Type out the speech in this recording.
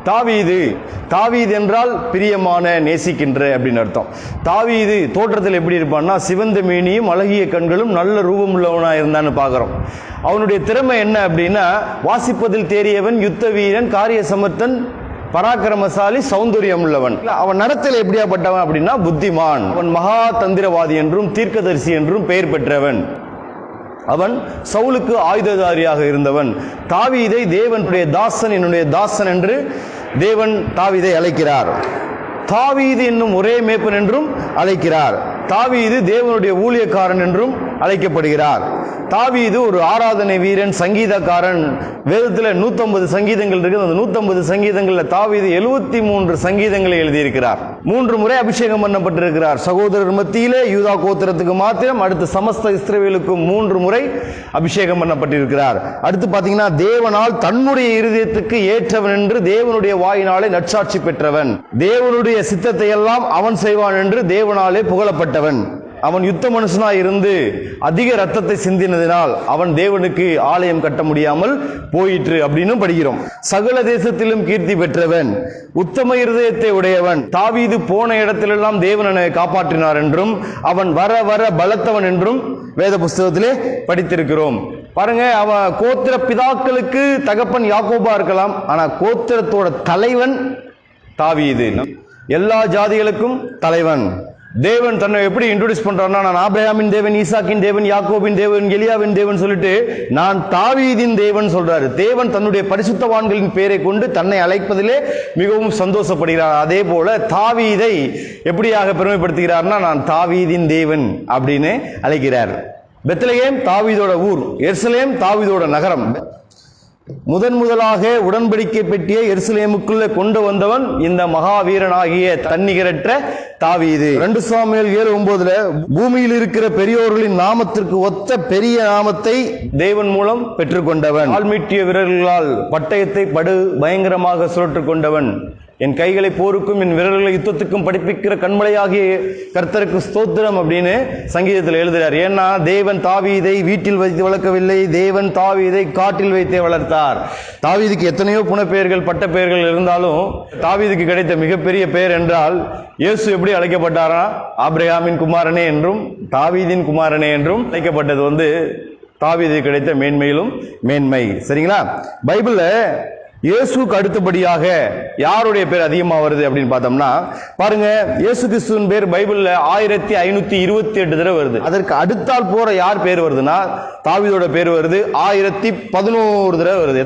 தாவீது, தாவீது என்றால் பிரியமான, நேசிக்கின்ற அப்படின்னு அர்த்தம். தாவீது தோற்றத்தில் எப்படி இருப்பான்னா, சிவந்த மேனியும் அழகிய கண்களும் நல்ல ரூபம் உள்ளவனா இருந்தான்னு பார்க்கிறோம். அவனுடைய திறமை என்ன அப்படின்னா, வாசிப்பதில் தேறியவன், யுத்த வீரன், காரிய சமர்த்தன், பராக்கிரமசாலி, சௌந்தரியம் உள்ளவன். அவன் நடத்தில் எப்படியாப்பட்டவன் அப்படின்னா புத்திமான். அவன் மகா தந்திரவாதி என்றும் தீர்க்கதரிசி என்றும் பெயர் பெற்றவன். அவன் சவுலுக்கு ஆயுததாரியாக இருந்தவன். தாவீதை தேவனுடைய தாசன், என்னுடைய தாசன் என்று தேவன் தாவீதை அழைக்கிறார். தாவீது என்னும் ஒரே மேய்ப்பன் என்றும் அழைக்கிறார். தாவீது தேவனுடைய ஊழியக்காரன் என்றும் அழைக்கப்படுகிறார். தாவீது ஒரு ஆராதனை வீரன், சங்கீதக்காரன். வேதத்தில் 150 சங்கீதங்கள் இருக்கு. அந்த 150 சங்கீதங்கள்ல தாவீது 73 சங்கீதங்களை எழுதியிருக்கிறார். 3 முறை அபிஷேகம் பண்ணப்பட்டிருக்கிறார். சகோதரர் மத்தியிலே யூதா கோத்திரத்துக்கு மாத்திரம், அடுத்து சமஸ்த இஸ்ரவேலுக்கும் 3 முறை அபிஷேகம் பண்ணப்பட்டிருக்கிறார். அடுத்து பாத்தீங்கன்னா, தேவனால் தன்னுடைய இருதயத்துக்கு ஏற்றவன் என்று தேவனுடைய வாயினாலே நற்சாட்சி பெற்றவன். தேவனுடைய சித்தத்தை எல்லாம் அவன் செய்வான் என்று தேவனாலே புகழப்பட்டவன். அவன் யுத்த மனுஷனாய் இருந்து அதிக ரத்தத்தை சிந்தினதினால் அவன் தேவனுக்கு ஆலயம் கட்ட முடியாமல் போயிற்று அப்படின்னு படிக்கிறோம். சகல தேசத்திலும் கீர்த்தி பெற்றவன், உத்தம இருதயத்தை உடையவன். தாவீது போன இடத்திலெல்லாம் தேவனை காப்பாற்றினார் என்றும் அவன் வர வர பலத்தவன் என்றும் வேத புஸ்தகத்திலே படித்திருக்கிறோம். பாருங்க, அவன் கோத்திர பிதாக்களுக்கு தகப்பன் யாக்கோபா இருக்கலாம், ஆனா கோத்திரத்தோட தலைவன் தாவீது. எல்லா ஜாதிகளுக்கும் தலைவன். தேவன் தன்னை எப்படி இன்ட்ரோடியூஸ் பண்றாருன்னா, நான் ஆபிரகாமின் தேவன், ஈசாக்கின் தேவன், யாக்கோபின் தேவன், எலியாவின் தேவன் சொல்லிட்டு நான் தாவீதின் தேவன் சொல்றாரு. தேவன் தன்னுடைய பரிசுத்தவான்களின் பெயரை கொண்டு தன்னை அழைப்பதிலே மிகவும் சந்தோஷப்படுகிறார். அதே போல தாவீதை எப்படியாக பெருமைப்படுத்துகிறார்னா, நான் தாவீதின் தேவன் அப்படின்னு அழைக்கிறார். பெத்லகேம் தாவீதோட ஊர், எருசலேம் தாவீதோட நகரம். முதலாக உடன்படிக்கை பெட்டியை எருசலேமுக்குள்ளே கொண்டு வந்தவன் இந்த மகாவீரனாகிய தன்னிகரற்ற தாவீது. 2 சாமுவேல் 7:9 பூமியில் இருக்கிற பெரியோர்களின் நாமத்திற்கு ஒத்த பெரிய நாமத்தை தேவன் மூலம் பெற்றுக்கொண்டவன். ஆள்மீட்டிய வீரர்களால் பட்டயத்தை படு பயங்கரமாக சுழற்றுக் கொண்டவன். என் கைகளை போருக்கும் என் விரல்களை யுத்தத்துக்கும் படிப்பிக்கிற கண்மலையாகிய கர்த்தருக்கு ஸ்தோத்திரம் அப்படின்னு சங்கீதத்தில் எழுதுகிறார். ஏன்னா தேவன் தாவீதை வீட்டில் வைத்து வளர்க்கவில்லை, தேவன் தாவீதை காட்டில் வைத்தே வளர்த்தார். தாவீதுக்கு எத்தனையோ புனப்பெயர்கள், பட்ட பெயர்கள் இருந்தாலும் தாவீதுக்கு கிடைத்த மிகப்பெரிய பெயர் என்றால், இயேசு எப்படி அழைக்கப்பட்டாரா, ஆபிரகாமின் குமாரனே என்றும் தாவீதின் குமாரனே என்றும் அழைக்கப்பட்டது தாவீதுக்கு கிடைத்த மேன்மையிலும் மேன்மை. சரிங்களா? பைபிள்ல இயேசுக்கு அடுத்தபடியாக யாருடைய பேர் அதிகமா வருது அப்படின்னு பார்த்தோம்னா, பாருங்க, இயேசு கிறிஸ்துவின் பேர் பைபிள்ல 1528 தடவை வருது. அதற்கு அடுத்தால் போற யார் பேர் வருதுன்னா, தாவீதோட பேர் வருது 1011 தடவை வருது.